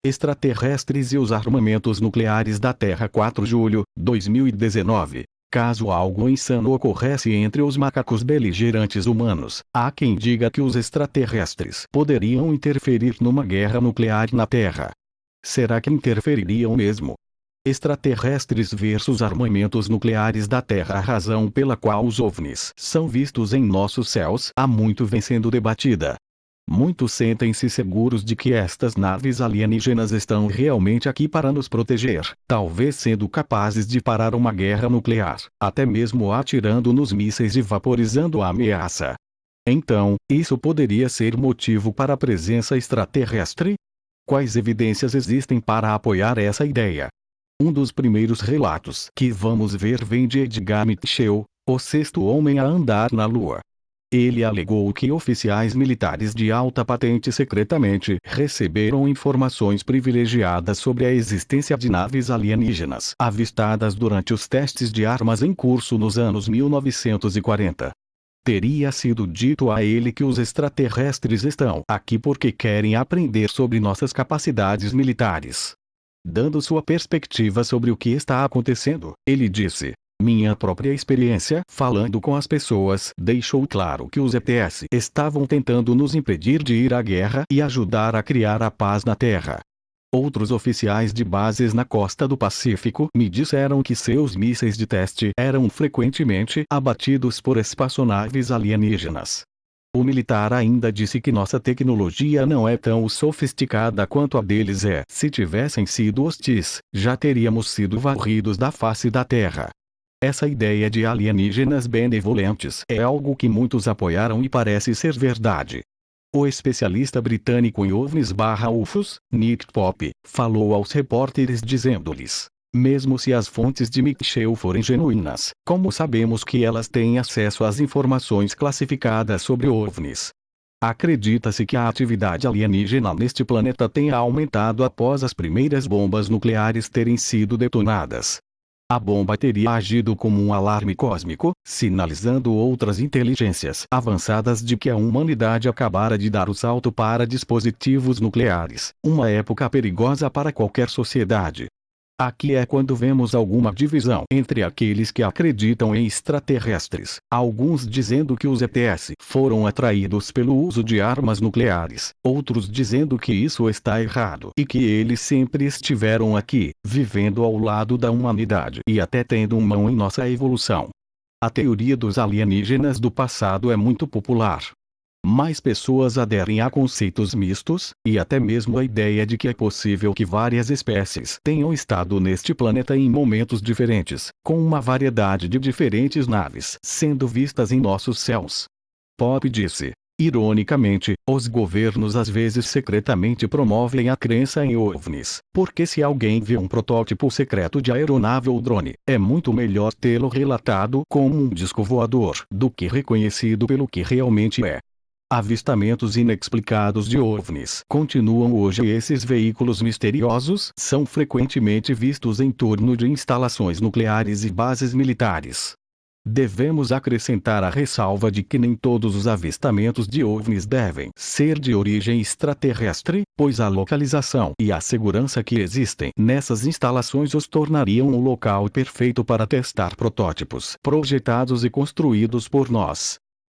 Extraterrestres e os armamentos nucleares da Terra. 4 de julho, 2019. Caso algo insano ocorresse entre os macacos beligerantes humanos, há quem diga que os extraterrestres poderiam interferir numa guerra nuclear na Terra. Será que interfeririam mesmo? Extraterrestres versus armamentos nucleares da Terra. A razão pela qual os OVNIs são vistos em nossos céus há muito vem sendo debatida. Muitos sentem-se seguros de que estas naves alienígenas estão realmente aqui para nos proteger, talvez sendo capazes de parar uma guerra nuclear, até mesmo atirando nos mísseis e vaporizando a ameaça. Então, isso poderia ser motivo para a presença extraterrestre? Quais evidências existem para apoiar essa ideia? Um dos primeiros relatos que vamos ver vem de Edgar Mitchell, o sexto homem a andar na Lua. Ele alegou que oficiais militares de alta patente secretamente receberam informações privilegiadas sobre a existência de naves alienígenas avistadas durante os testes de armas em curso nos anos 1940. Teria sido dito a ele que os extraterrestres estão aqui porque querem aprender sobre nossas capacidades militares. Dando sua perspectiva sobre o que está acontecendo, ele disse: "Minha própria experiência falando com as pessoas deixou claro que os ETS estavam tentando nos impedir de ir à guerra e ajudar a criar a paz na Terra." Outros oficiais de bases na costa do Pacífico me disseram que seus mísseis de teste eram frequentemente abatidos por espaçonaves alienígenas. O militar ainda disse que nossa tecnologia não é tão sofisticada quanto a deles é. Se tivessem sido hostis, já teríamos sido varridos da face da Terra. Essa ideia de alienígenas benevolentes é algo que muitos apoiaram e parece ser verdade. O especialista britânico em OVNIs/UFOs, Nick Pope, falou aos repórteres dizendo-lhes: "Mesmo se as fontes de Mitchell forem genuínas, como sabemos que elas têm acesso às informações classificadas sobre OVNIs? Acredita-se que a atividade alienígena neste planeta tenha aumentado após as primeiras bombas nucleares terem sido detonadas. A bomba teria agido como um alarme cósmico, sinalizando outras inteligências avançadas de que a humanidade acabara de dar o salto para dispositivos nucleares, uma época perigosa para qualquer sociedade." Aqui é quando vemos alguma divisão entre aqueles que acreditam em extraterrestres, alguns dizendo que os ETS foram atraídos pelo uso de armas nucleares, outros dizendo que isso está errado e que eles sempre estiveram aqui, vivendo ao lado da humanidade e até tendo mão em nossa evolução. A teoria dos alienígenas do passado é muito popular. Mais pessoas aderem a conceitos mistos, e até mesmo a ideia de que é possível que várias espécies tenham estado neste planeta em momentos diferentes, com uma variedade de diferentes naves sendo vistas em nossos céus. Pope disse: "Ironicamente, os governos às vezes secretamente promovem a crença em OVNIs, porque se alguém vê um protótipo secreto de aeronave ou drone, é muito melhor tê-lo relatado como um disco voador do que reconhecido pelo que realmente é." Avistamentos inexplicados de OVNIs continuam hoje. Esses veículos misteriosos são frequentemente vistos em torno de instalações nucleares e bases militares. Devemos acrescentar a ressalva de que nem todos os avistamentos de OVNIs devem ser de origem extraterrestre, pois a localização e a segurança que existem nessas instalações os tornariam um local perfeito para testar protótipos projetados e construídos por nós.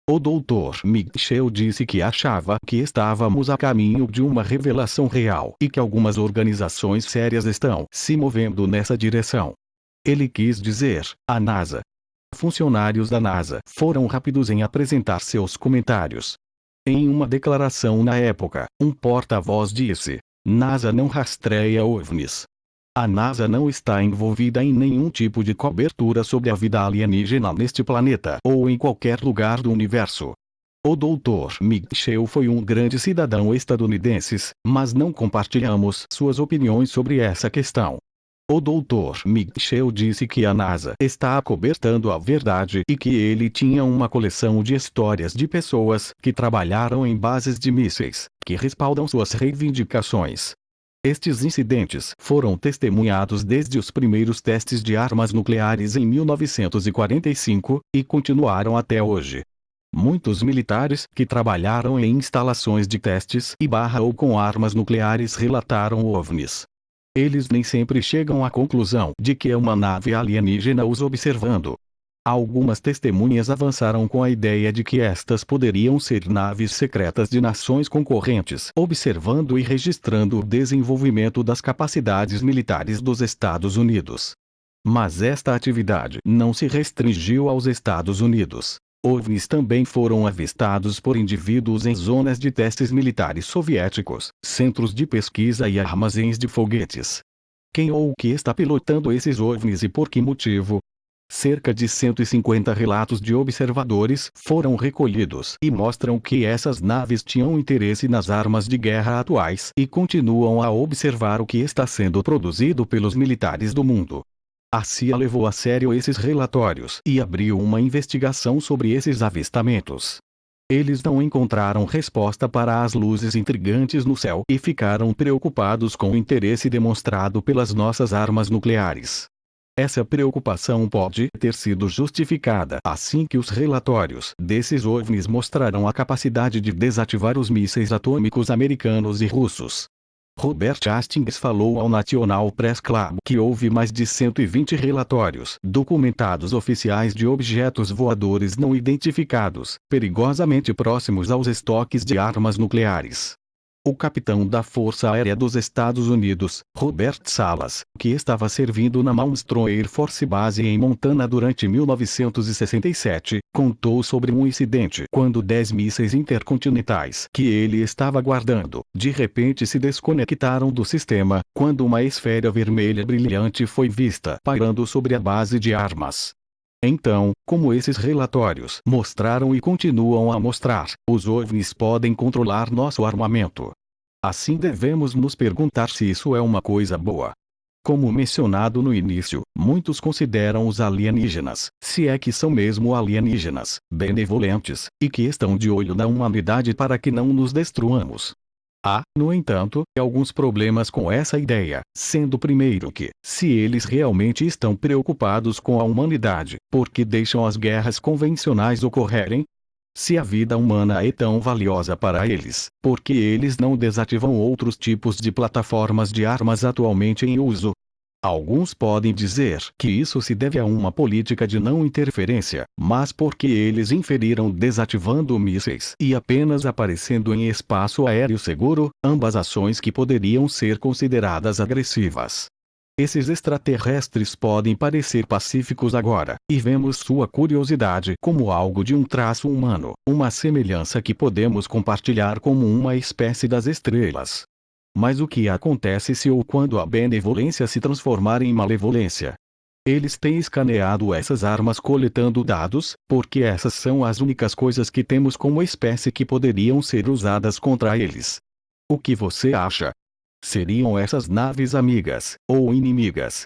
O Dr. Mitchell disse que achava que estávamos a caminho de uma revelação real e que algumas organizações sérias estão se movendo nessa direção. Ele quis dizer, a NASA. Funcionários da NASA foram rápidos em apresentar seus comentários. Em uma declaração na época, um porta-voz disse: "NASA não rastreia OVNIs. A NASA não está envolvida em nenhum tipo de cobertura sobre a vida alienígena neste planeta ou em qualquer lugar do universo." O Dr. Mitchell foi um grande cidadão estadunidense, mas não compartilhamos suas opiniões sobre essa questão. O Dr. Mitchell disse que a NASA está acobertando a verdade e que ele tinha uma coleção de histórias de pessoas que trabalharam em bases de mísseis, que respaldam suas reivindicações. Estes incidentes foram testemunhados desde os primeiros testes de armas nucleares em 1945, e continuaram até hoje. Muitos militares que trabalharam em instalações de testes ou com armas nucleares relataram OVNIs. Eles nem sempre chegam à conclusão de que é uma nave alienígena os observando. Algumas testemunhas avançaram com a ideia de que estas poderiam ser naves secretas de nações concorrentes, observando e registrando o desenvolvimento das capacidades militares dos Estados Unidos. Mas esta atividade não se restringiu aos Estados Unidos. OVNIs também foram avistados por indivíduos em zonas de testes militares soviéticos, centros de pesquisa e armazéns de foguetes. Quem ou o que está pilotando esses OVNIs e por que motivo? Cerca de 150 relatos de observadores foram recolhidos e mostram que essas naves tinham interesse nas armas de guerra atuais e continuam a observar o que está sendo produzido pelos militares do mundo. A CIA levou a sério esses relatórios e abriu uma investigação sobre esses avistamentos. Eles não encontraram resposta para as luzes intrigantes no céu e ficaram preocupados com o interesse demonstrado pelas nossas armas nucleares. Essa preocupação pode ter sido justificada assim que os relatórios desses OVNIs mostrarão a capacidade de desativar os mísseis atômicos americanos e russos. Robert Hastings falou ao National Press Club que houve mais de 120 relatórios documentados oficiais de objetos voadores não identificados, perigosamente próximos aos estoques de armas nucleares. O capitão da Força Aérea dos Estados Unidos, Robert Salas, que estava servindo na Malmstrom Air Force Base em Montana durante 1967, contou sobre um incidente quando 10 mísseis intercontinentais que ele estava guardando, de repente se desconectaram do sistema, quando uma esfera vermelha brilhante foi vista pairando sobre a base de armas. Então, como esses relatórios mostraram e continuam a mostrar, os OVNIs podem controlar nosso armamento. Assim devemos nos perguntar se isso é uma coisa boa. Como mencionado no início, muitos consideram os alienígenas, se é que são mesmo alienígenas, benevolentes, e que estão de olho na humanidade para que não nos destruamos. Há, no entanto, alguns problemas com essa ideia, sendo primeiro que, se eles realmente estão preocupados com a humanidade, por que deixam as guerras convencionais ocorrerem? Se a vida humana é tão valiosa para eles, por que eles não desativam outros tipos de plataformas de armas atualmente em uso? Alguns podem dizer que isso se deve a uma política de não interferência, mas porque eles inferiram desativando mísseis e apenas aparecendo em espaço aéreo seguro, ambas ações que poderiam ser consideradas agressivas. Esses extraterrestres podem parecer pacíficos agora, e vemos sua curiosidade como algo de um traço humano, uma semelhança que podemos compartilhar como uma espécie das estrelas. Mas o que acontece se ou quando a benevolência se transformar em malevolência? Eles têm escaneado essas armas coletando dados, porque essas são as únicas coisas que temos como espécie que poderiam ser usadas contra eles. O que você acha? Seriam essas naves amigas, ou inimigas?